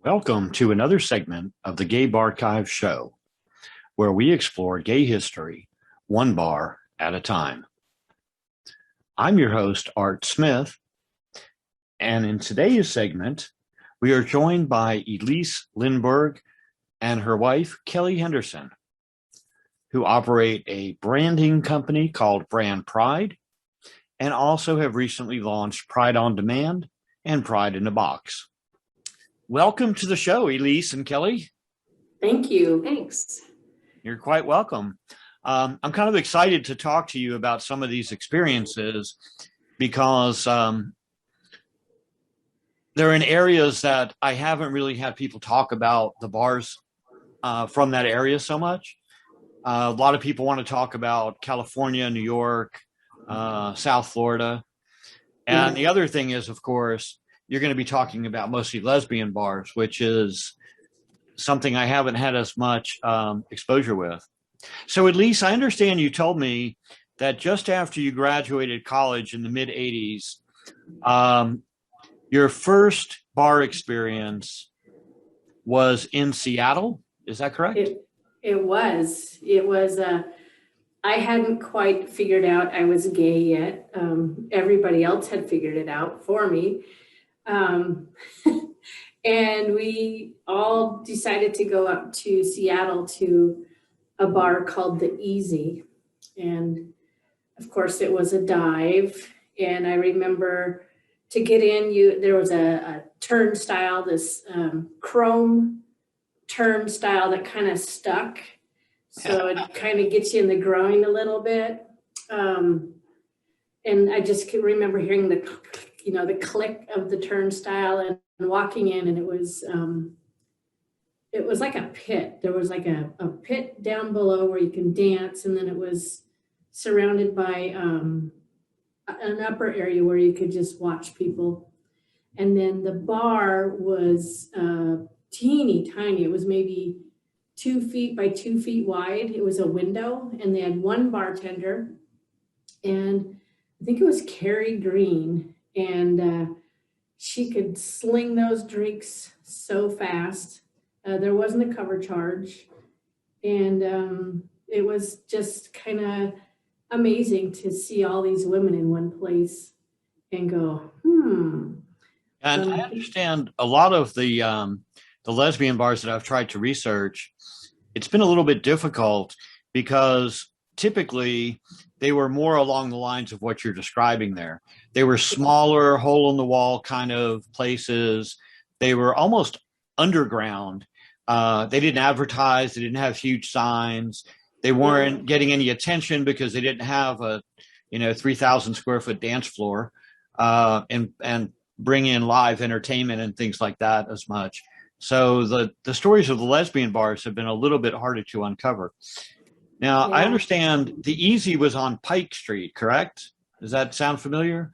Welcome to another segment of the Gay Barchive Show, where we explore gay history, one bar at a time. I'm your host, Art Smith, and in today's segment, we are joined by Elise Lindborg and her wife, Kelli Henderson, who operate a branding company called BrandPride and also have recently launched Pride on Demand and Pride in a Box. Welcome to the show, Elise and Kelli. Thank you. Thanks. You're quite welcome. I'm kind of excited to talk to you about some of these experiences because they're in areas that I haven't really had people talk about the bars from that area so much. A lot of people want to talk about California, New York, South Florida. And the other thing is, of course, you're going to be talking about mostly lesbian bars, which is something I haven't had as much exposure with. So at least I understand you told me that just after you graduated college in the mid 80s, your first bar experience was in Seattle. Is that correct? It was. I hadn't quite figured out I was gay yet. Everybody else had figured it out for me. And we all decided to go up to Seattle to a bar called the Easy. And of course it was a dive. And I remember to get in, there was a turnstile, this chrome turnstile that kind of stuck. So it kind of gets you in the groin a little bit. And I just can remember hearing the click of the turnstile and walking in, and it was like a pit. There was like a pit down below where you can dance, and then it was surrounded by an upper area where you could just watch people. And then the bar was teeny tiny. It was maybe 2 feet by 2 feet wide. It was a window, and they had one bartender, and I think it was Carrie Green, and she could sling those drinks so fast. There wasn't a cover charge, and it was just kind of amazing to see all these women in one place and go, And I understand a lot of the lesbian bars that I've tried to research, it's been a little bit difficult because typically they were more along the lines of what you're describing there. They were smaller, hole in the wall kind of places. They were almost underground. They didn't advertise. They didn't have huge signs. They weren't getting any attention because they didn't have a 3,000 square foot dance floor and bring in live entertainment and things like that as much. So the stories of the lesbian bars have been a little bit harder to uncover. Now, I understand the Easy was on Pike Street, correct? Does that sound familiar?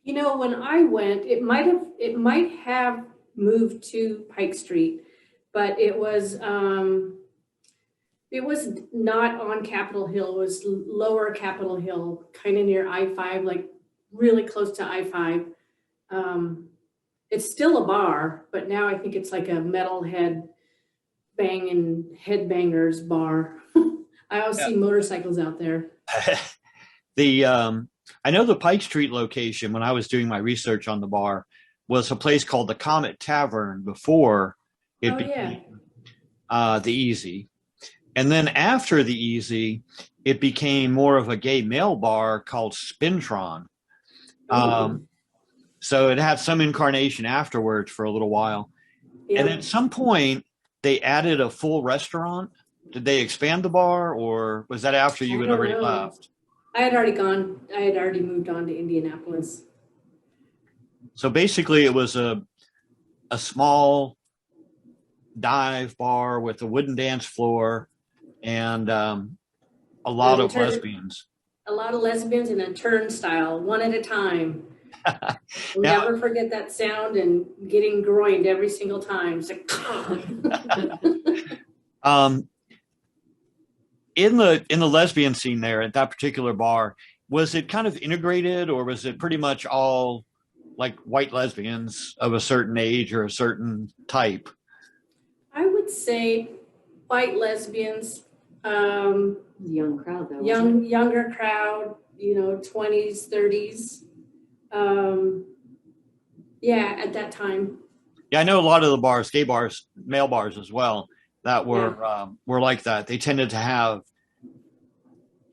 When I went, it might have moved to Pike Street, but it was not on Capitol Hill. It was lower Capitol Hill, kind of near I-5, like really close to I-5. It's still a bar, but now I think it's like a metalhead banging headbangers bar. I always see motorcycles out there. I know the Pike Street location, when I was doing my research on the bar, was a place called the Comet Tavern before it became the Easy. And then after the Easy, it became more of a gay male bar called Spintron. So it had some incarnation afterwards for a little while. Yeah. And at some point, they added a full restaurant. Did they expand the bar, or was that after you had already left? I had already moved on to Indianapolis. So basically it was a small dive bar with a wooden dance floor and a lot of lesbians. A lot of lesbians in a turnstile, one at a time. We'll never forget that sound and getting groined every single time. It's like, in the lesbian scene there at that particular bar, was it kind of integrated, or was it pretty much all like white lesbians of a certain age or a certain type? I would say white lesbians, Young crowd though. wasn't younger crowd, 20s, 30s. Yeah, at that time. Yeah, I know a lot of the bars, gay bars, male bars as well, that were like that. They tended to have,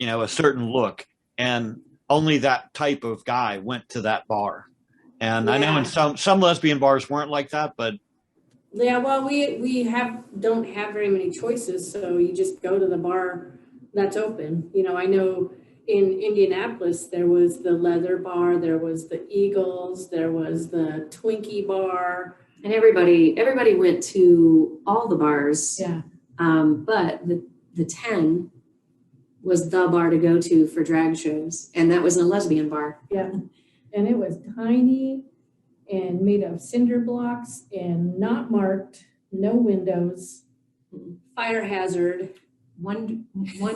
a certain look, and only that type of guy went to that bar. And I know in some lesbian bars weren't like that, but Yeah, well, we don't have very many choices, so you just go to the bar that's open. I know in Indianapolis there was the Leather Bar, there was the Eagles, there was the Twinkie Bar. And everybody went to all the bars. Yeah. But the 10 was the bar to go to for drag shows, and that was a lesbian bar. Yeah, and it was tiny and made of cinder blocks and not marked, no windows, fire hazard. One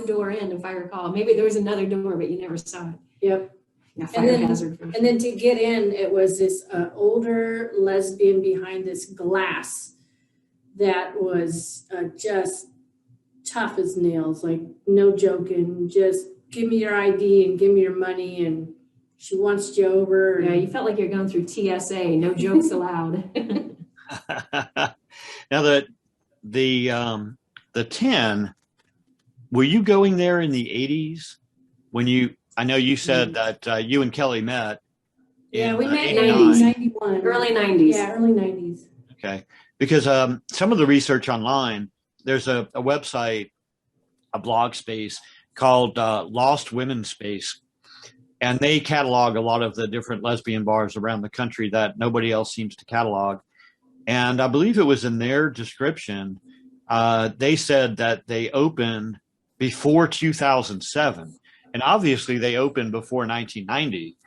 door in, if I recall. Maybe there was another door, but you never saw it. Yep. Yeah, fire hazard. And then to get in, it was this older lesbian behind this glass that was just tough as nails, like no joking, just give me your ID and give me your money, and she wants you over. Yeah, you felt like you're going through TSA, no jokes allowed. Now the 10, were you going there in the 80s when I know you said that you and Kelli met. Yeah, we met in 91. Early 90s. Yeah, early 90s. Okay. Because some of the research online, there's a website, a blog space called Lost Women's Space. And they catalog a lot of the different lesbian bars around the country that nobody else seems to catalog. And I believe it was in their description, they said that they opened before 2007. And obviously they opened before 1990.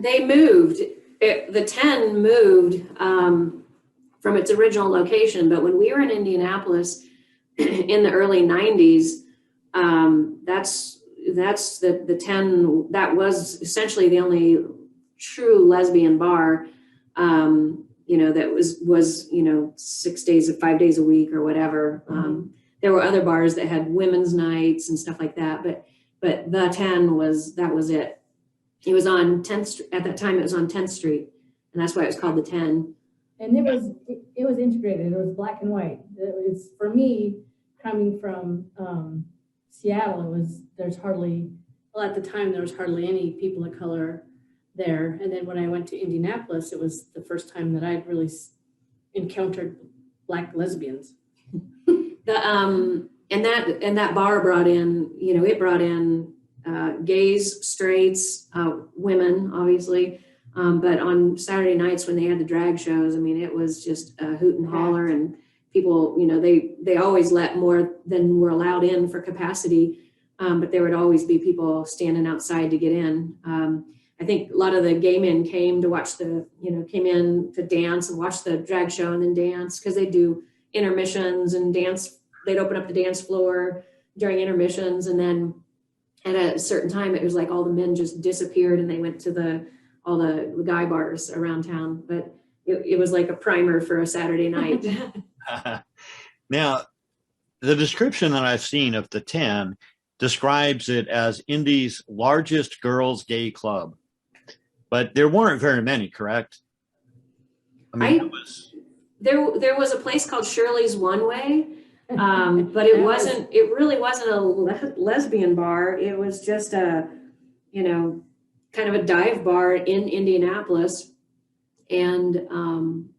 They moved. The 10 moved from its original location. But when we were in Indianapolis in the early 90s, that's the 10. That was essentially the only true lesbian bar, that was 6 days, 5 days a week or whatever. There were other bars that had women's nights and stuff like that, but the 10 was it. It was on 10th Street at that time. It was on 10th Street, and that's why it was called the 10. And it was integrated. It was black and white. It was, for me, coming from Seattle. At the time there was hardly any people of color there. And then when I went to Indianapolis, it was the first time that I'd really encountered black lesbians. And that bar brought in, gays, straights, women, obviously. But on Saturday nights when they had the drag shows, it was just a hoot and holler, and people, they always let more than were allowed in for capacity. But there would always be people standing outside to get in. I think a lot of the gay men came to watch came in to dance and watch the drag show and then dance, because they do intermissions and dance. They'd open up the dance floor during intermissions, and then at a certain time, it was like all the men just disappeared and they went to all the guy bars around town. But it was like a primer for a Saturday night. Now, the description that I've seen of the 10 describes it as Indy's largest girls' gay club, but there weren't very many, correct? There was a place called Shirley's One Way. But it really wasn't a lesbian bar. It was just a, kind of a dive bar in Indianapolis. And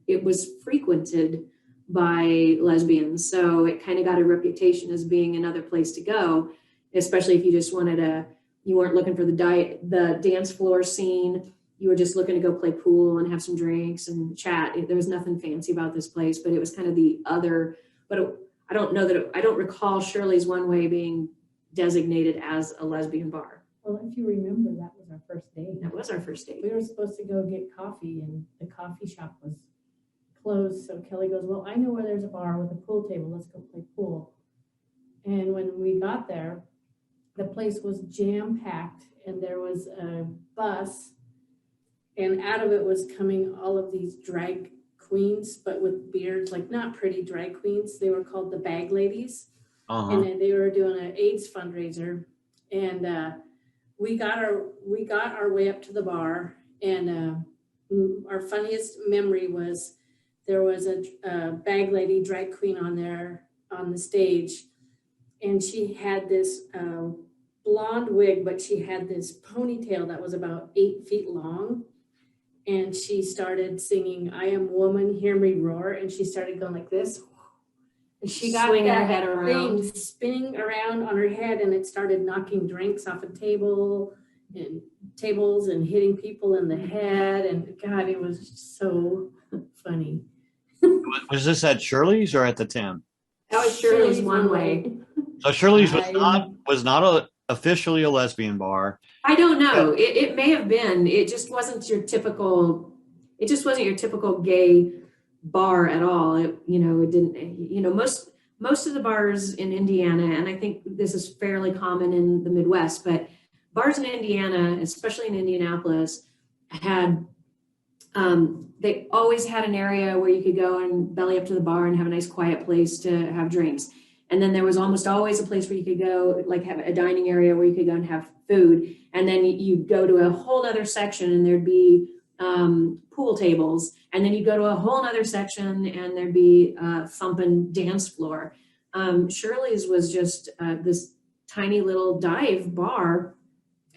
it was frequented by lesbians. So it kind of got a reputation as being another place to go, especially if you just you weren't looking for the dance floor scene. You were just looking to go play pool and have some drinks and chat. There was nothing fancy about this place, but it was kind of the other, I don't recall Shirley's One Way being designated as a lesbian bar. Well, if you remember, that was our first date. That was our first date. We were supposed to go get coffee, and the coffee shop was closed. So Kelly goes, well, I know where there's a bar with a pool table. Let's go play pool. And when we got there, the place was jam-packed, and there was a bus, and out of it was coming all of these drag queens, but with beards, like not pretty drag queens. They were called the Bag Ladies. And then they were doing an AIDS fundraiser, and we got our way up to the bar, and our funniest memory was there was a bag lady drag queen on there on the stage, and she had this blonde wig, but she had this ponytail that was about 8 feet long, and she started singing "I Am Woman, Hear Me Roar," and she started going like this. And she got Swinging her that head around. thing spinning around on her head, and it started knocking drinks off a table and tables and hitting people in the head. And God, it was so funny. Was this at Shirley's or at the 10? That was Shirley's One Way. So Shirley's was not officially a lesbian bar. I don't know. It may have been. It just wasn't your typical. It just wasn't your typical gay bar at all. It didn't. Most of the bars in Indiana, and I think this is fairly common in the Midwest, but bars in Indiana, especially in Indianapolis, had they always had an area where you could go and belly up to the bar and have a nice quiet place to have drinks. And then there was almost always a place where you could go, like have a dining area where you could go and have food. And then you'd go to a whole other section and there'd be pool tables. And then you'd go to a whole other section and there'd be a thumping dance floor. Shirley's was just this tiny little dive bar.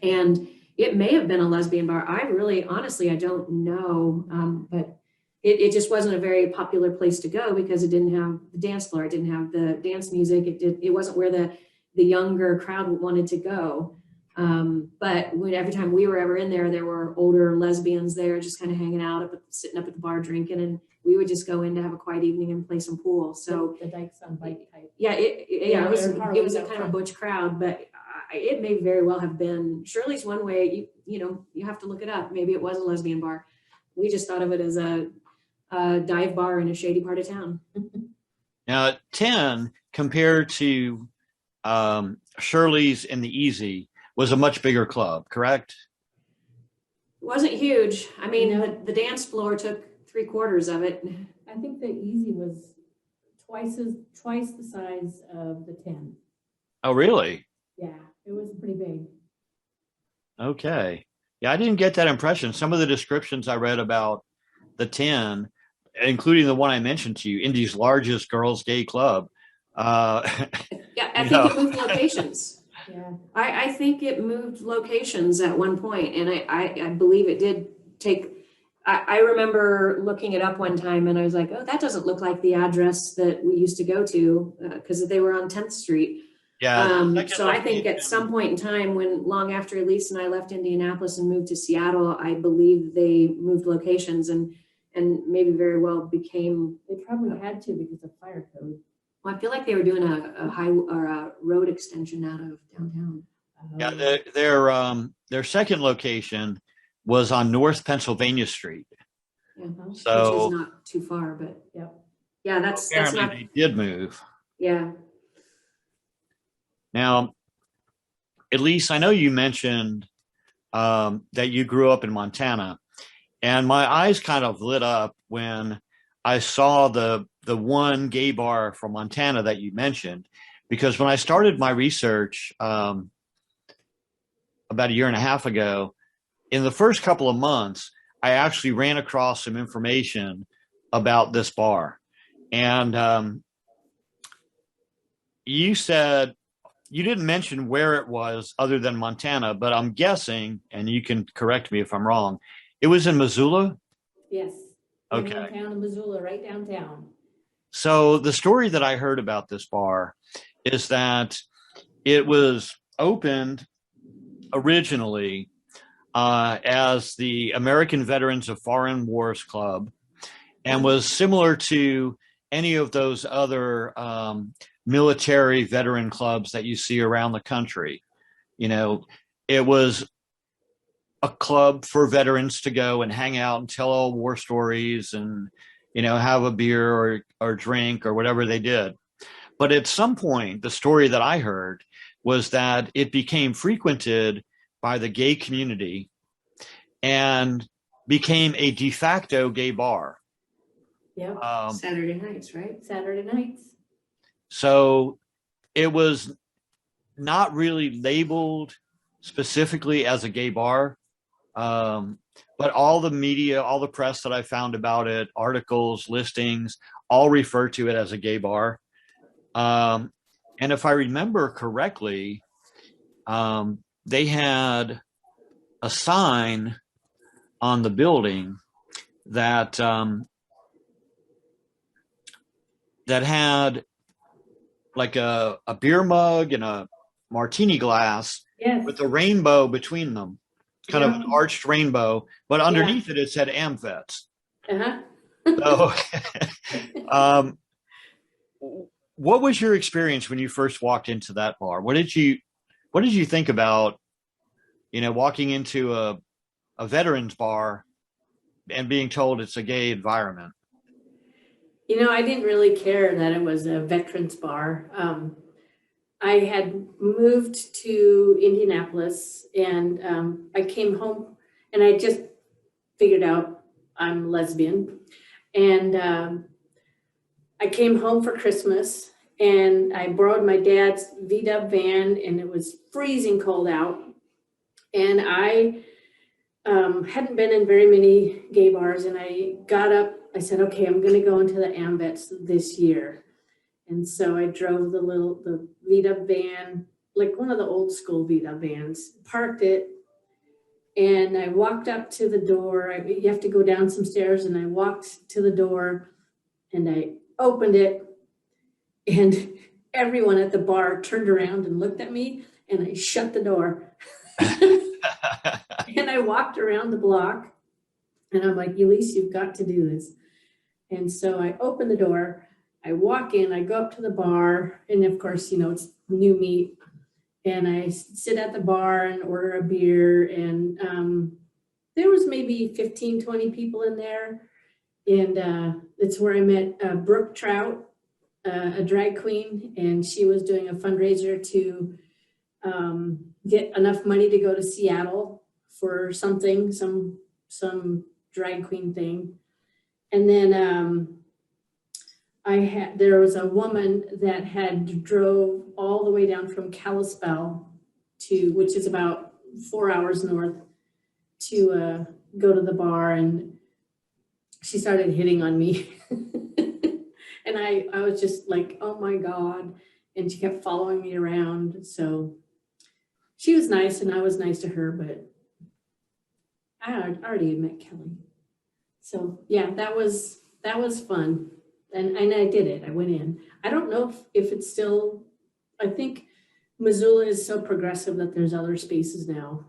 And it may have been a lesbian bar. I really, honestly, I don't know. But it just wasn't a very popular place to go because it didn't have the dance floor. It didn't have the dance music. It wasn't where the younger crowd wanted to go. But every time we were ever in there, there were older lesbians there just kind of hanging out, sitting up at the bar drinking. And we would just go in to have a quiet evening and play some pool. So the Dykes on Bike type. Yeah, it was a kind of butch crowd, but it may very well have been Shirley's One Way. You have to look it up. Maybe it was a lesbian bar. We just thought of it as a dive bar in a shady part of town. Now, 10 compared to Shirley's and the Easy was a much bigger club, correct? It wasn't huge. I mean, the dance floor took 3/4 of it. I think the Easy was twice the size of the 10. Oh, really? Yeah, it was pretty big. Okay. Yeah, I didn't get that impression. Some of the descriptions I read about the 10, including the one I mentioned to you, Indy's largest girls' gay club. Yeah, I think it moved locations. Yeah, I think it moved locations at one point, and I believe it did take. I remember looking it up one time, and I was like, "Oh, that doesn't look like the address that we used to go to," because they were on 10th Street. Yeah. So I think at some point in time, when long after Elise and I left Indianapolis and moved to Seattle, I believe they moved locations and maybe very well became. they probably had to because of fire code. Well, I feel like they were doing a high or a road extension out of downtown. Yeah, their second location was on North Pennsylvania Street. Yeah, So which is not too far, but yeah, that's apparently not. they did move. Yeah. Now, Elise, I know you mentioned that you grew up in Montana, and my eyes kind of lit up when I saw the one gay bar from Montana that you mentioned, because when I started my research about a year and a half ago, in the first couple of months, I actually ran across some information about this bar. And you said you didn't mention where it was other than Montana, but I'm guessing, and you can correct me if I'm wrong, it was in Missoula? Yes. Okay. Downtown in Missoula, right downtown. So the story that I heard about this bar is that it was opened originally as the American Veterans of Foreign Wars Club, and was similar to any of those other military veteran clubs that you see around the country. It was a club for veterans to go and hang out and tell all war stories and, have a beer or drink or whatever they did. But at some point, the story that I heard was that it became frequented by the gay community, and became a de facto gay bar. Yep. Saturday nights, right? Saturday nights. So it was not really labeled specifically as a gay bar. But all the media, all the press that I found about it, articles, listings, all refer to it as a gay bar. And if I remember correctly, they had a sign on the building that that had like a beer mug and a martini glass Yes. with a rainbow between them, kind of an arched rainbow, but underneath it said AmFets. So, what was your experience when you first walked into that bar? What did you think about, walking into a veterans bar and being told it's a gay environment? I didn't really care that it was a veterans bar. I had moved to Indianapolis, and I came home, and I just figured out I'm lesbian. And I came home for Christmas, and I borrowed my dad's VW van, and it was freezing cold out. And I hadn't been in very many gay bars, and I got up. I said, okay, I'm going to go into the AmVets this year. And so I drove the VW van, like one of the old school VW vans, parked it, and I walked up to the door. You have to go down some stairs, and I walked to the door, and I opened it, and everyone at the bar turned around and looked at me, and I shut the door. And I walked around the block, and I'm like, Elise, you've got to do this. And so I open the door, I walk in, I go up to the bar, and of course, it's new meat. And I sit at the bar and order a beer, and there was maybe 15, 20 people in there. And it's where I met Brooke Trout, a drag queen, and she was doing a fundraiser to get enough money to go to Seattle for something, some drag queen thing. And then there was a woman that had drove all the way down from Kalispell which is about 4 hours north, to go to the bar, and she started hitting on me. And I was just like, oh my God. And she kept following me around. So she was nice, and I was nice to her, but I already had met Kelli. So yeah, that was fun. And I did it. I went in. I don't know if it's still, I think Missoula is so progressive that there's other spaces now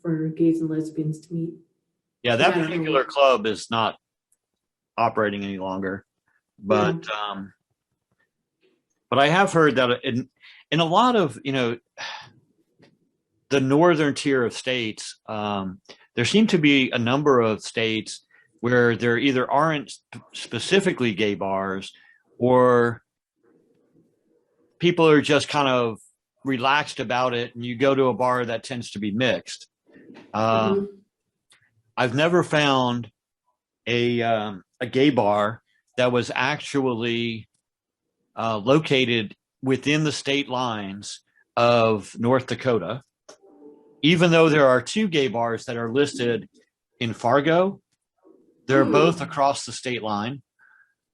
for gays and lesbians to meet. Yeah, that particular club is not operating any longer. But but I have heard that in a lot of, the northern tier of states, there seem to be a number of states where there either aren't specifically gay bars, or people are just kind of relaxed about it, and you go to a bar that tends to be mixed. I've never found a gay bar that was actually located within the state lines of North Dakota, even though there are two gay bars that are listed in Fargo. They're both across the state line,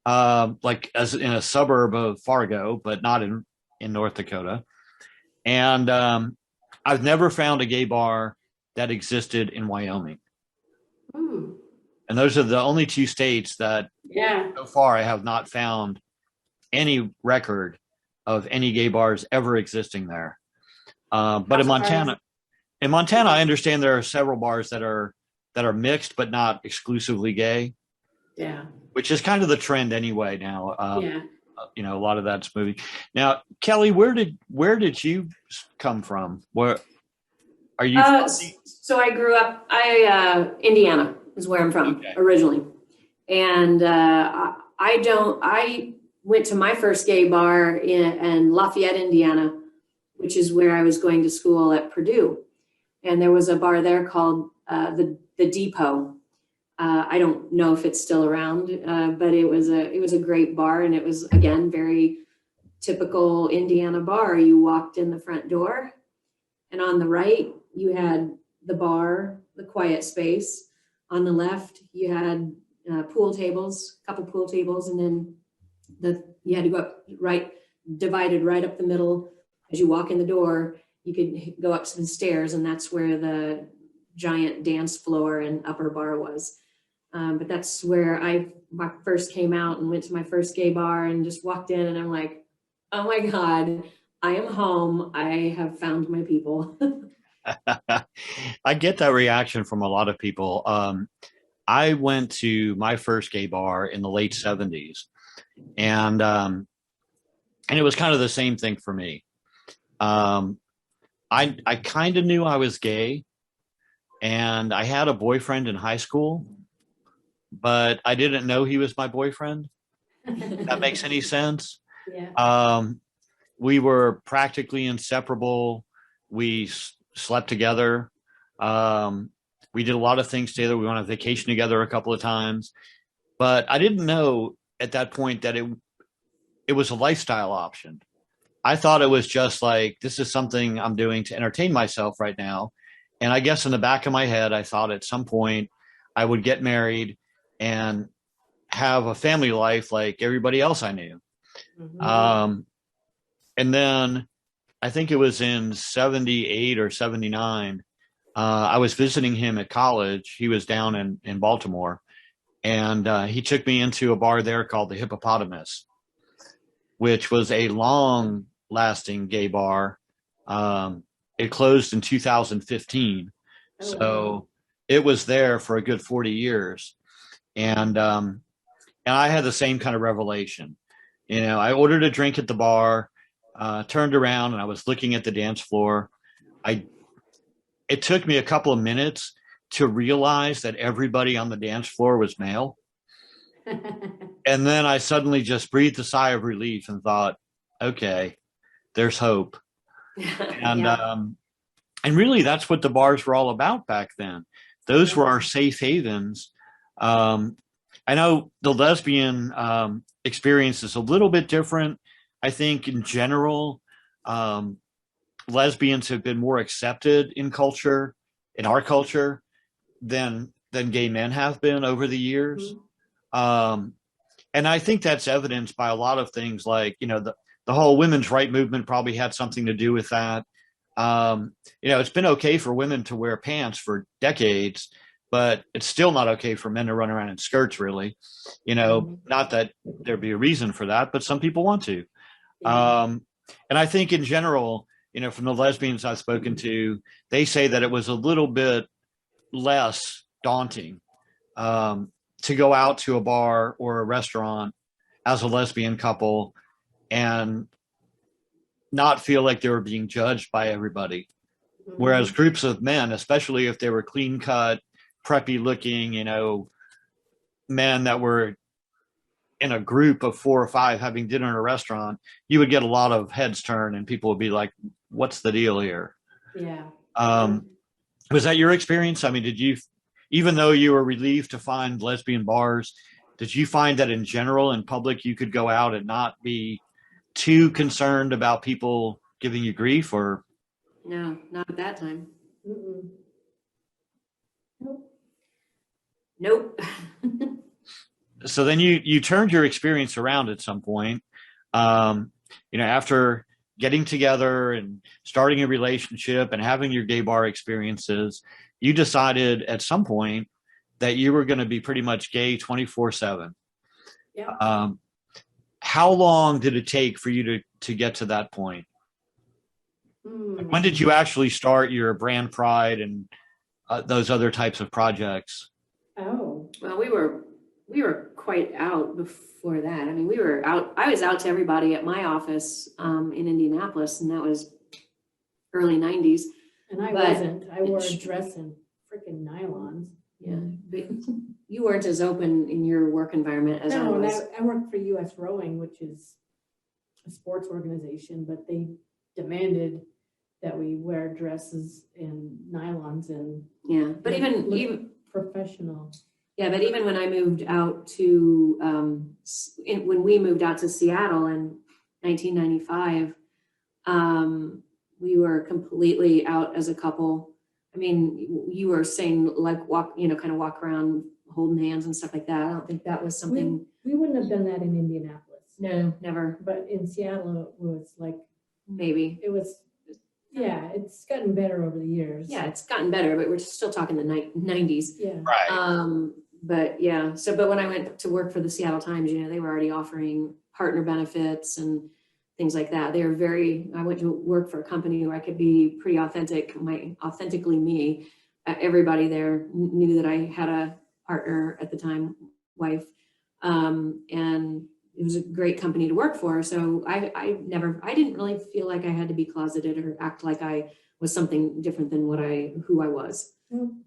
like as in a suburb of Fargo, but not in North Dakota. And I've never found a gay bar that existed in Wyoming. And those are the only two states that so far I have not found any record of any gay bars ever existing there. But in Montana, I understand there are several bars that are mixed but not exclusively gay. Yeah. Which is kind of the trend anyway now. A lot of that's moving. Now, Kelli, where did you come from? Where are you from? So I grew up, Indiana is where I'm from originally. And I went to my first gay bar in Lafayette, Indiana, which is where I was going to school at Purdue. And there was a bar there called the Depot. I don't know if it's still around, but it was a great bar, and it was, again, very typical Indiana bar. You walked in the front door, and on the right you had the bar, the quiet space. On the left you had pool tables, a couple pool tables, and then you had to go up divided right up the middle. As you walk in the door, you could go up some stairs, and that's where the giant dance floor and upper bar was. But that's where I first came out and went to my first gay bar and just walked in, and I'm like, oh my God, I am home. I have found my people. I get that reaction from a lot of people. I went to my first gay bar in the late 70s, and it was kind of the same thing for me. I kind of knew I was gay, and I had a boyfriend in high school, but I didn't know he was my boyfriend. If that makes any sense. Yeah. We were practically inseparable. We slept together. We did a lot of things together. We went on vacation together a couple of times, but I didn't know at that point that it was a lifestyle option. I thought it was just like, this is something I'm doing to entertain myself right now. And I guess in the back of my head, I thought at some point I would get married and have a family life like everybody else I knew. Mm-hmm. And then I think it was in 78 or 79. I was visiting him at college. He was down in Baltimore, and he took me into a bar there called the Hippopotamus, which was a long lasting gay bar. It closed in 2015. Oh, So wow. it was there for a good 40 years. And I had the same kind of revelation. You know, I ordered a drink at the bar, turned around, and I was looking at the dance floor. It took me a couple of minutes to realize that everybody on the dance floor was male. And then I suddenly just breathed a sigh of relief and thought, okay, there's hope. And Yeah. and really that's what the bars were all about back then. Those were our safe havens. I know the lesbian experience is a little bit different. I think in general, lesbians have been more accepted in our culture, than gay men have been over the years. And I think that's evidenced by a lot of things, like, you know, the whole women's right movement probably had something to do with that. You know, it's been okay for women to wear pants for decades, but it's still not okay for men to run around in skirts, really. You know, not that there'd be a reason for that, but some people want to. Yeah. And I think in general, you know, from the lesbians I've spoken to, they say that it was a little bit less daunting to go out to a bar or a restaurant as a lesbian couple and not feel like they were being judged by everybody. Whereas groups of men, especially if they were clean cut, preppy looking, you know, men that were in a group of 4 or 5 having dinner in a restaurant, you would get a lot of heads turn and people would be like, what's the deal here? Yeah. Was that your experience? I mean, did you, even though you were relieved to find lesbian bars, did you find that in general in public you could go out and not be too concerned about people giving you grief? Or No, not at that time. Mm-mm. Nope. so then you turned your experience around at some point, you know, after getting together and starting a relationship and having your gay bar experiences, you decided at some point that you were going to be pretty much gay 24/7. Yeah. How long did it take for you to get to that point? Like, when did you actually start your BrandPride and those other types of projects? Oh. Well, we were quite out before that. I mean, we were out. I was out to everybody at my office in Indianapolis, and that was early 90s. And I But wasn't. I wore a dress and freaking nylons. Yeah, but you weren't as open in your work environment as I No, and was. I worked for U.S. Rowing, which is a sports organization, but they demanded that we wear dresses and nylons and Yeah, but look even professional. Yeah, but even when I moved out to, when we moved out to Seattle in 1995, we were completely out as a couple. I mean, you were saying like walk, kind of walk around holding hands and stuff like that. I don't think that was something. We wouldn't have done that in Indianapolis. No, never. But in Seattle, it was like, Maybe. it was, yeah, it's gotten better over the years. Yeah, it's gotten better, but we're still talking the 90s. Yeah. Right. But yeah, but when I went to work for the Seattle Times, they were already offering partner benefits and things like that. I went to work for a company where I could be pretty authentically me. Everybody there knew that I had a partner at the time, wife. And it was a great company to work for. So I didn't really feel like I had to be closeted or act like I was something different than who I was,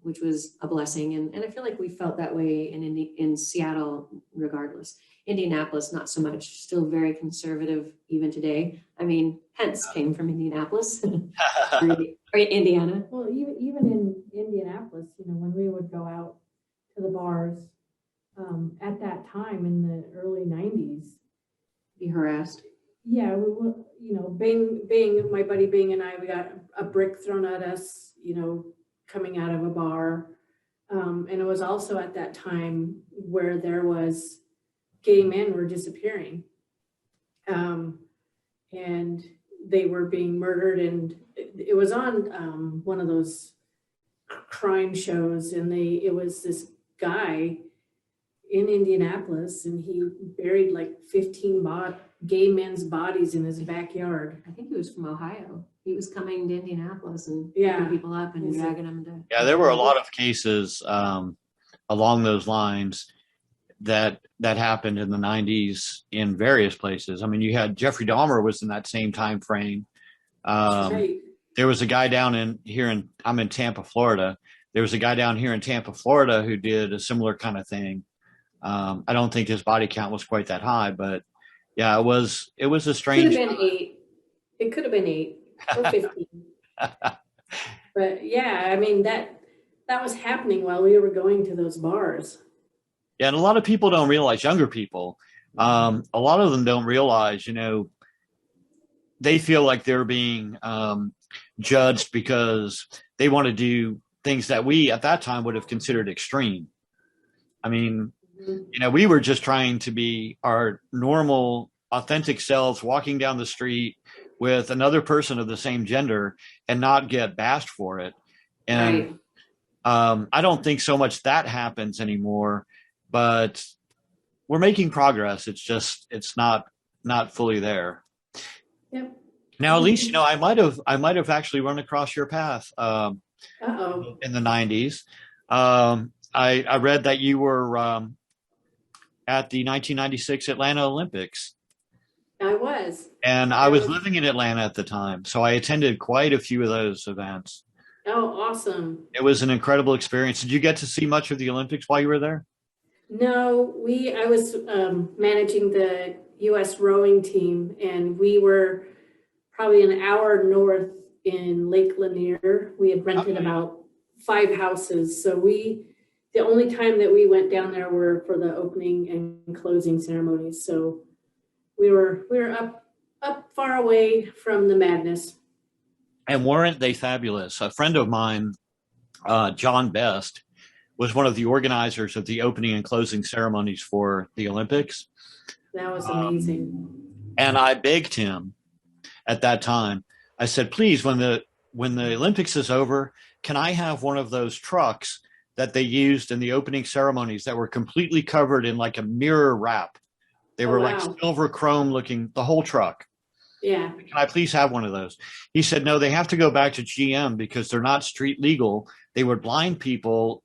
which was a blessing. And I feel like we felt that way in Seattle, regardless. Indianapolis, not so much, still very conservative even today. I mean, Pence came from Indianapolis or Indiana. Well, even in Indianapolis, when we would go out to the bars, at that time in the early 90s, Be harassed. yeah, we were, Bing, my buddy Bing and I, we got a brick thrown at us, coming out of a bar. And it was also at that time where there was gay men were disappearing. And they were being murdered, and it was on one of those crime shows, and it was this guy in Indianapolis, and he buried like 15 gay men's bodies in his backyard. I think he was from Ohio. He was coming to Indianapolis and Yeah. picking people up and dragging them to. Yeah, there were a lot of cases along those lines that happened in the 90s in various places. I mean, you had Jeffrey Dahmer was in that same time frame. Right. There was a guy I'm in Tampa, Florida. There was a guy down here in Tampa, Florida, who did a similar kind of thing. I don't think his body count was quite that high, but yeah, it was a strange. Could have been 8. It could have been 8 or 15. But yeah, I mean that was happening while we were going to those bars. Yeah, and a lot of people don't realize, younger people, a lot of them don't realize, they feel like they're being judged because they want to do things that we at that time would have considered extreme. I mean, we were just trying to be our normal, authentic selves, walking down the street with another person of the same gender and not get bashed for it. And right. I don't think so much that happens anymore, but we're making progress. It's not fully there. Yep. Now, Elise, I might have actually run across your path in the 90s. I read that you were at the 1996 Atlanta Olympics. I was. And I was living in Atlanta at the time, so I attended quite a few of those events. Oh, awesome. It was an incredible experience. Did you get to see much of the Olympics while you were there? No, I was managing the U.S. rowing team, and we were probably an hour north in Lake Lanier. We had rented about 5 houses, so the only time that we went down there were for the opening and closing ceremonies. So we were up far away from the madness. And weren't they fabulous? A friend of mine, John Best, was one of the organizers of the opening and closing ceremonies for the Olympics. That was amazing. And I begged him at that time. I said, please, when the Olympics is over, can I have one of those trucks that they used in the opening ceremonies that were completely covered in like a mirror wrap? They were like silver chrome looking, the whole truck. Yeah. Can I please have one of those? He said, no, they have to go back to GM because they're not street legal. They would blind people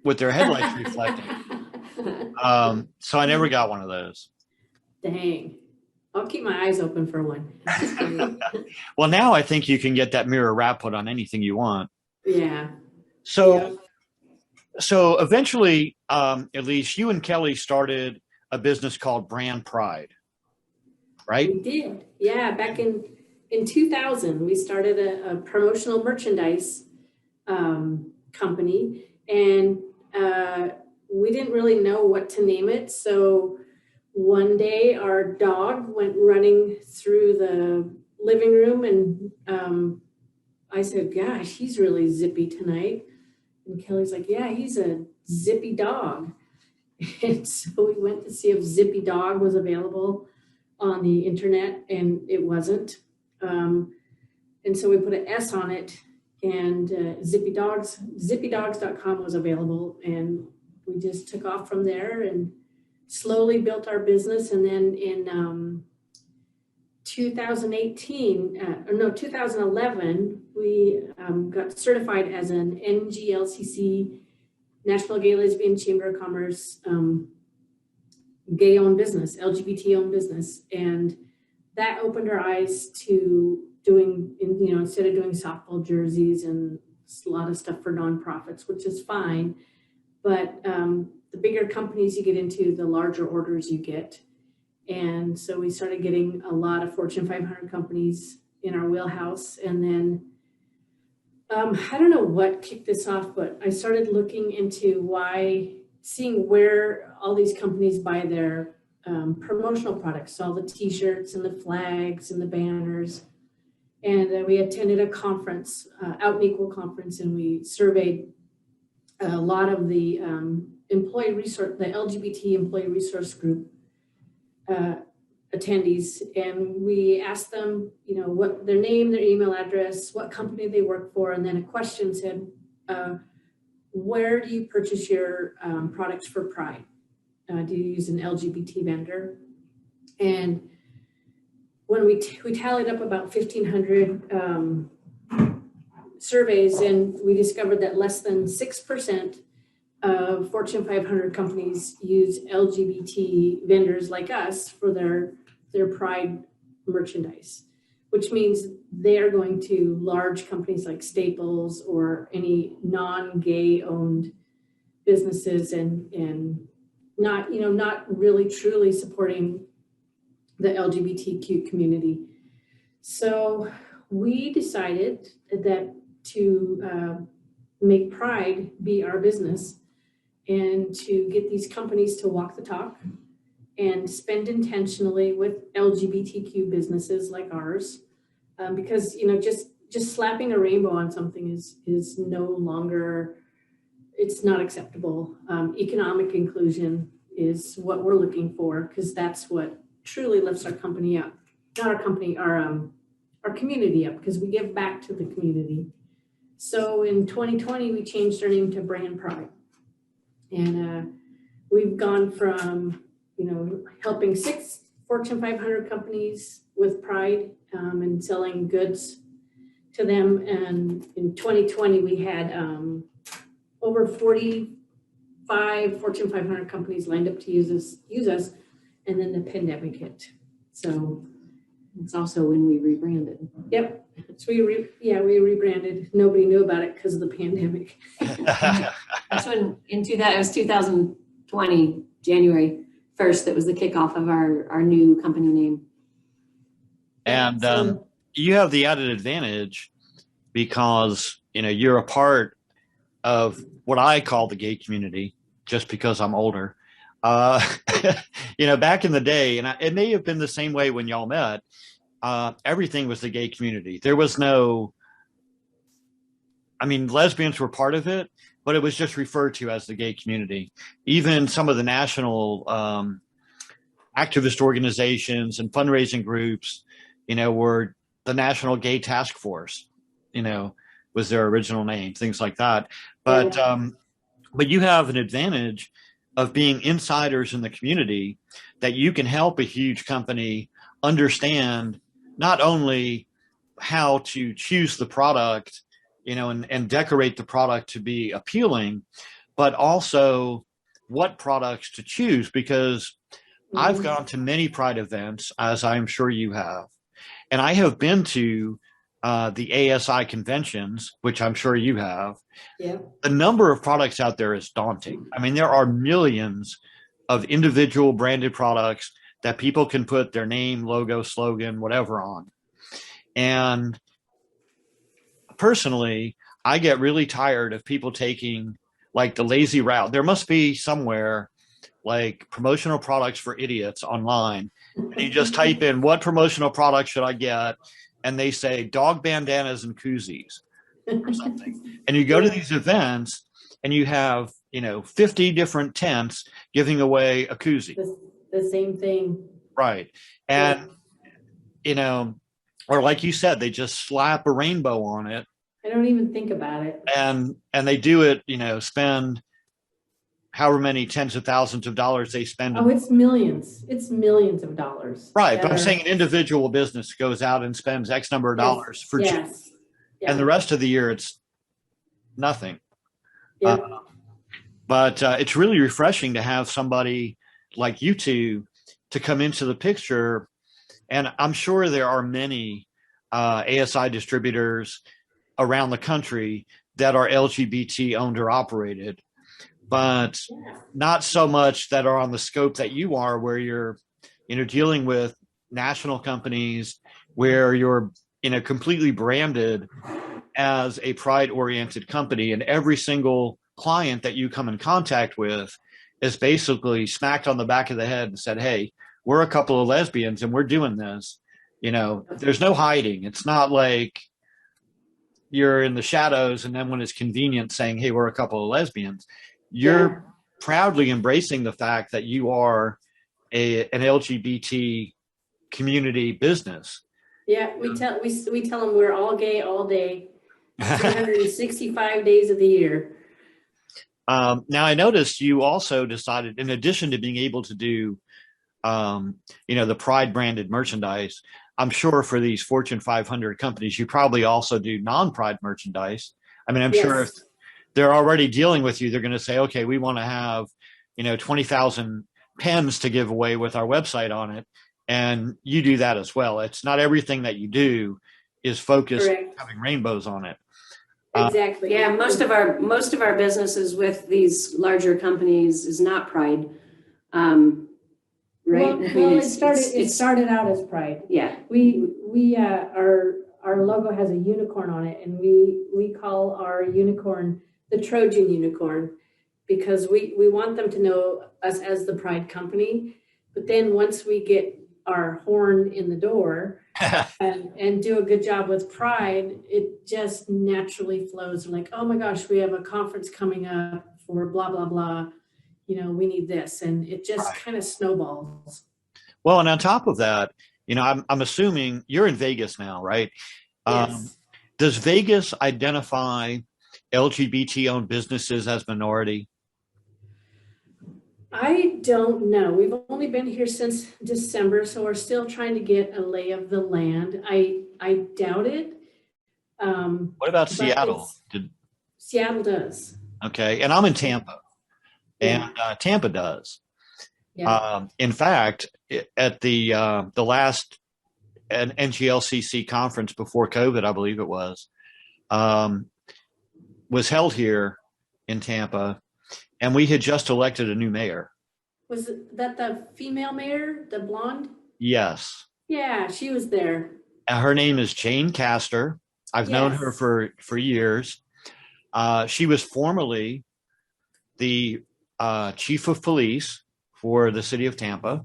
with their headlights reflecting. So I never got one of those. Dang. I'll keep my eyes open for one. Well, now I think you can get that mirror wrap put on anything you want. Yeah. So eventually, Elise, you and Kelli started a business called BrandPride, right? We did. Yeah. Back in 2000, we started a promotional merchandise company. And we didn't really know what to name it. So one day our dog went running through the living room, and I said, gosh, he's really zippy tonight. And Kelly's like, yeah, he's a zippy dog. And so we went to see if Zippy Dog was available on the internet, and it wasn't. And so we put an S on it, and zippydogs.com was available, and we just took off from there and slowly built our business. And then in 2011, we got certified as an NGLCC, National Gay Lesbian Chamber of Commerce, gay-owned business, LGBT-owned business. And that opened our eyes to doing, instead of doing softball jerseys and a lot of stuff for nonprofits, which is fine. But the bigger companies you get into, the larger orders you get. And so we started getting a lot of Fortune 500 companies in our wheelhouse. And then I don't know what kicked this off, but I started looking into seeing where all these companies buy their promotional products, all the t-shirts and the flags and the banners. And we attended a conference, Out and Equal conference, and we surveyed a lot of the LGBT employee resource group attendees, and we asked them, what their name, their email address, what company they work for, and then a question said, where do you purchase your products for Pride? Do you use an LGBT vendor? And when we tallied up about 1,500 surveys, and we discovered that less than 6% of Fortune 500 companies use LGBT vendors like us for their Pride merchandise, which means they're going to large companies like Staples or any non-gay owned businesses, and not really truly supporting the LGBTQ community. So we decided that to make Pride be our business, and to get these companies to walk the talk and spend intentionally with LGBTQ businesses like ours, because just slapping a rainbow on something is no longer, it's not acceptable. Economic inclusion is what we're looking for, because that's what truly lifts our company up. Not our company, our community up, because we give back to the community. So in 2020, we changed our name to BrandPride. And we've gone from, helping 6 Fortune 500 companies with Pride, and selling goods to them. And in 2020, we had over 45 Fortune 500 companies lined up to use us. And then the pandemic hit. So it's also when we rebranded. Yep. So we rebranded. Nobody knew about it because of the pandemic. That's when it was 2020, January 1st, that was the kickoff of our new company name. And you have the added advantage because, you're a part of what I call the gay community, just because I'm older. Back in the day, and it may have been the same way when y'all met, everything was the gay community. There was lesbians were part of it, but it was just referred to as the gay community. Even some of the national activist organizations and fundraising groups, were the National Gay Task Force, was their original name, things like that. But you have an advantage of being insiders in the community, that you can help a huge company understand not only how to choose the product, and decorate the product to be appealing, but also what products to choose. Because I've gone to many Pride events, as I'm sure you have, and I have been to the ASI conventions, which I'm sure you have. Yeah. The number of products out there is daunting. There are millions of individual branded products that people can put their name, logo, slogan, whatever on. And personally, I get really tired of people taking like the lazy route. There must be somewhere like promotional products for idiots online. And you just type in what promotional product should I get? And they say dog bandanas and koozies or something. And you go to these events and you have, 50 different tents giving away a koozie. The same thing. Right. And, or like you said, they just slap a rainbow on it. I don't even think about it. And they do it, spend however many tens of thousands of dollars they spend. Oh, it's millions. It's millions of dollars. Right. But I'm saying an individual business goes out and spends X number of dollars for yes. And the rest of the year it's nothing. Yep. But it's really refreshing to have somebody like you two to come into the picture. And I'm sure there are many ASI distributors around the country that are LGBT owned or operated, but not so much that are on the scope that you are, where you're, dealing with national companies, where you're, completely branded as a pride oriented company, and every single client that you come in contact with is basically smacked on the back of the head and said, hey, we're a couple of lesbians and we're doing this. There's no hiding. It's not like you're in the shadows and then when it's convenient saying, hey, we're a couple of lesbians. You're proudly embracing the fact that you are an LGBT community business. Yeah, we tell them we're all gay all day, 365 days of the year. Now, I noticed you also decided, in addition to being able to do, the Pride branded merchandise, I'm sure for these Fortune 500 companies, you probably also do non-Pride merchandise. I mean, I'm sure if they're already dealing with you, they're going to say, okay, we want to have, 20,000 pens to give away with our website on it. And you do that as well. It's not everything that you do is focused on having rainbows on it. Exactly. Yeah, most of our businesses with these larger companies is not Pride, right? Well, it started out as Pride. Yeah, our logo has a unicorn on it, and we call our unicorn the Trojan unicorn, because we want them to know us as the Pride company. But then once we get our horn in the door and do a good job with Pride, it just naturally flows. Like, oh my gosh, we have a conference coming up for blah, blah, blah. We need this. And it just kind of snowballs. Well, and on top of that, I'm assuming you're in Vegas now, right? Yes. Does Vegas identify LGBT owned businesses as minority? I don't know. We've only been here since December, so we're still trying to get a lay of the land. I doubt it. What about Seattle? Seattle does. Okay, and I'm in Tampa, and Tampa does. Yeah. In fact, at the last NGLCC conference before COVID, I believe it was held here in Tampa. And we had just elected a new mayor. Was that the female mayor, the blonde? Yes. Yeah, she was there. Her name is Jane Castor. I've known her for years. She was formerly the chief of police for the city of Tampa.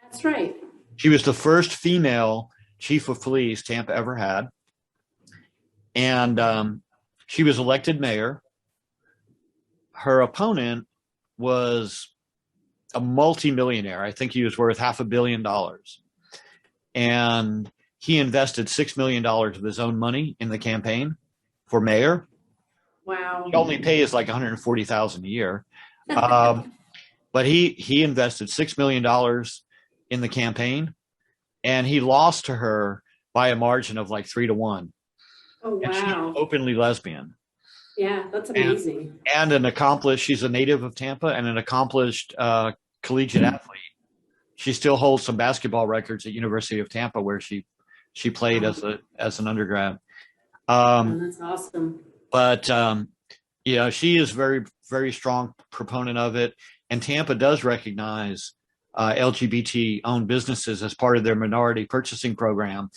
That's right. She was the first female chief of police Tampa ever had. And she was elected mayor. Her opponent was a multimillionaire. I think he was worth $500 million. And he invested $6 million of his own money in the campaign for mayor. Wow. He only pays like $140,000 a year. But he invested $6 million in the campaign, and he lost to her by a margin of like 3-1. Oh, wow. And she's openly lesbian. Yeah, that's amazing. And she's a native of Tampa and an accomplished collegiate athlete. She still holds some basketball records at University of Tampa, where she played as an undergrad. That's awesome. But she is very, very strong proponent of it. And Tampa does recognize LGBT owned businesses as part of their minority purchasing program.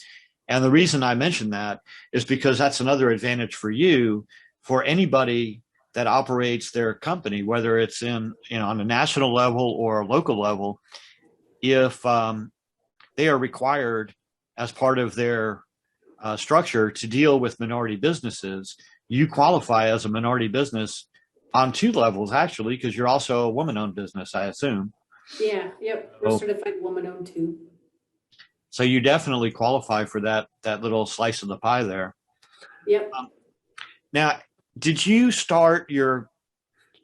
And the reason I mention that is because that's another advantage for you. For anybody that operates their company, whether it's in, on a national level or a local level, if they are required as part of their structure to deal with minority businesses, you qualify as a minority business on two levels, actually, because you're also a woman-owned business, I assume. Yeah, yep. We're certified woman-owned too. So you definitely qualify for that little slice of the pie there. Yep. Now, did you start you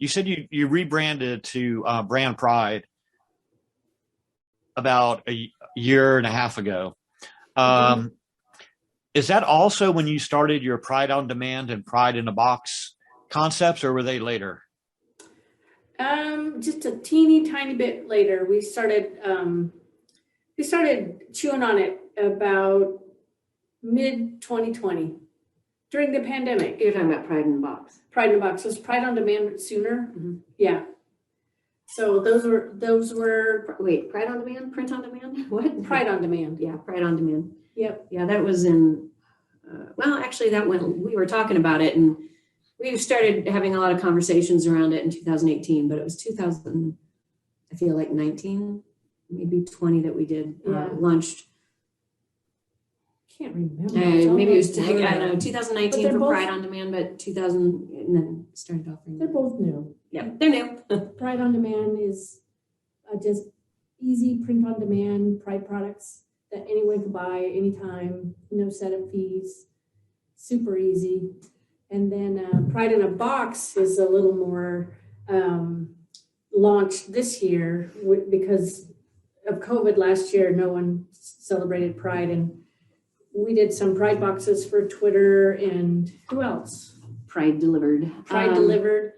said you rebranded to BrandPride about a year and a half ago. Is that also when you started your Pride on Demand and Pride in a Box concepts, or were they later? Just a teeny tiny bit later. We started chewing on it about mid 2020 during the pandemic. You're talking about Pride in a Box. Pride in a Box. Was Pride on Demand sooner? Mm-hmm. Yeah. So those were Wait, Pride on Demand, Print on Demand? What? Pride on Demand. Yeah, Pride on Demand. Yep. Yeah, that was in. Well, actually, that when we were talking about it, and we started having a lot of conversations around it in 2018. But it was 2000. I feel like 19, maybe 20 that we did launched. Can't remember. Maybe it was I don't know 2019 for both, Pride on Demand, but 2000 and then started offering. They're both new. Yeah, they're new. Pride on Demand is just easy print on demand Pride products that anyone can buy anytime, no setup fees, super easy. And then Pride in a Box is a little more launched this year because of COVID last year. No one celebrated Pride, and we did some Pride boxes for Twitter and who else? Pride Delivered. Pride Delivered.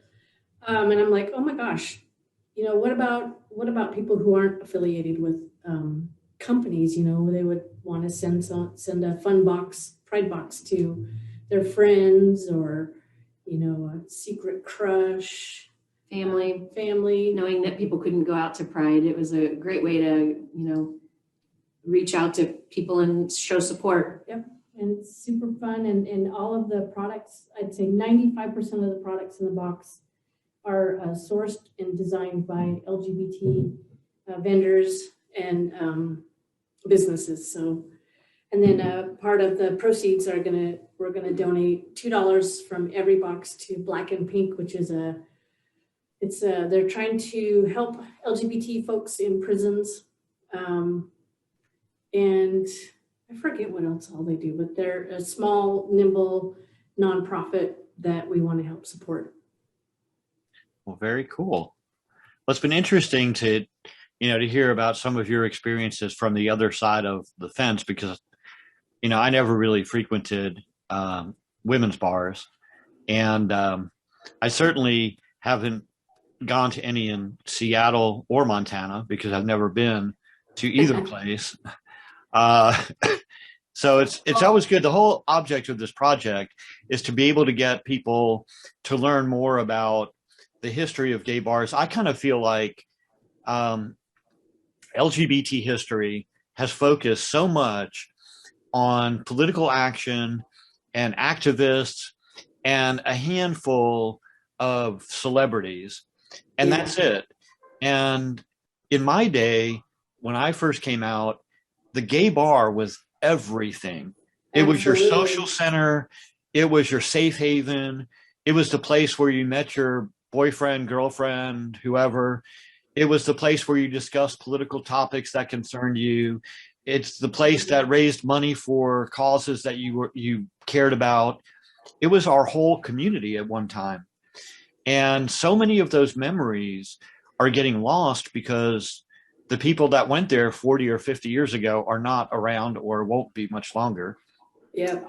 And I'm like, oh my gosh, what about people who aren't affiliated with companies? They would want to send a fun box, Pride box to their friends, or a secret crush, family. Knowing that people couldn't go out to Pride, it was a great way to reach out to people and show support. Yep, and it's super fun, and all of the products, I'd say 95% of the products in the box are sourced and designed by LGBT vendors and businesses. So, and then part of the proceeds we're gonna donate $2 from every box to Black and Pink, which is they're trying to help LGBT folks in prisons. And I forget what else all they do, but they're a small, nimble nonprofit that we want to help support. Well, very cool. Well, it's been interesting to hear about some of your experiences from the other side of the fence, because, I never really frequented women's bars, and I certainly haven't gone to any in Seattle or Montana because I've never been to either place. So it's always good. The whole object of this project is to be able to get people to learn more about the history of gay bars. I kind of feel like LGBT history has focused so much on political action and activists and a handful of celebrities, and that's it. And in my day, when I first came out, the gay bar was everything. It was your social center. It was your safe haven. It was the place where you met your boyfriend, girlfriend, whoever. It was the place where you discussed political topics that concerned you. It's the place that raised money for causes that you cared about. It was our whole community at one time. And so many of those memories are getting lost because the people that went there 40 or 50 years ago are not around or won't be much longer. Yeah.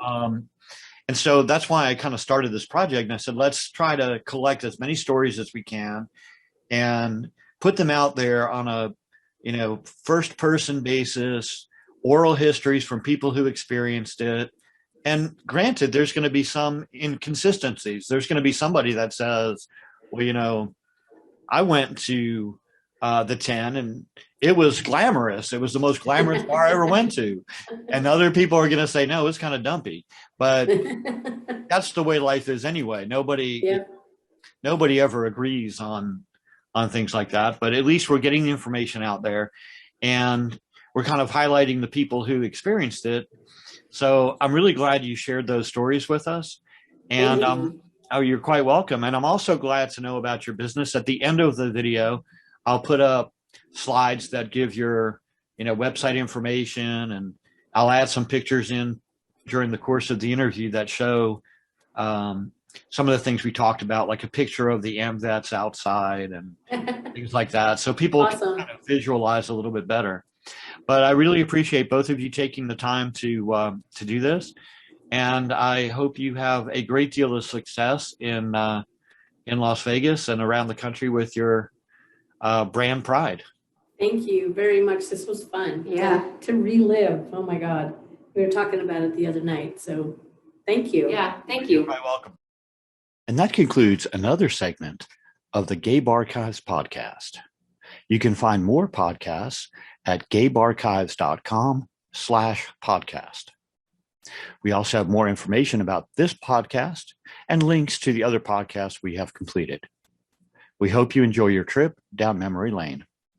And so that's why I kind of started this project. And I said, let's try to collect as many stories as we can and put them out there on a, first person basis, oral histories from people who experienced it. And granted, there's going to be some inconsistencies. There's going to be somebody that says, well, I went to the 10 and it was glamorous. It was the most glamorous bar I ever went to. And other people are going to say, no, it's kind of dumpy. But that's the way life is anyway. Nobody. Yeah. nobody ever agrees on things like that, but at least we're getting the information out there, and we're kind of highlighting the people who experienced it. So I'm really glad you shared those stories with us. And oh, you're quite welcome. And I'm also glad to know about your business. At the end of the video, I'll put up slides that give your, website information, and I'll add some pictures in during the course of the interview that show some of the things we talked about, like a picture of the AMVETS outside and things like that, so people can kind of visualize a little bit better. But I really appreciate both of you taking the time to do this, and I hope you have a great deal of success in Las Vegas and around the country with your BrandPride. Thank you very much. This was fun. Yeah. To relive. Oh my God. We were talking about it the other night. So thank you. Yeah, thank you. You're quite welcome. And that concludes another segment of the Gabe Archives podcast. You can find more podcasts at gabearchives.com/podcast. We also have more information about this podcast and links to the other podcasts we have completed. We hope you enjoy your trip down memory lane.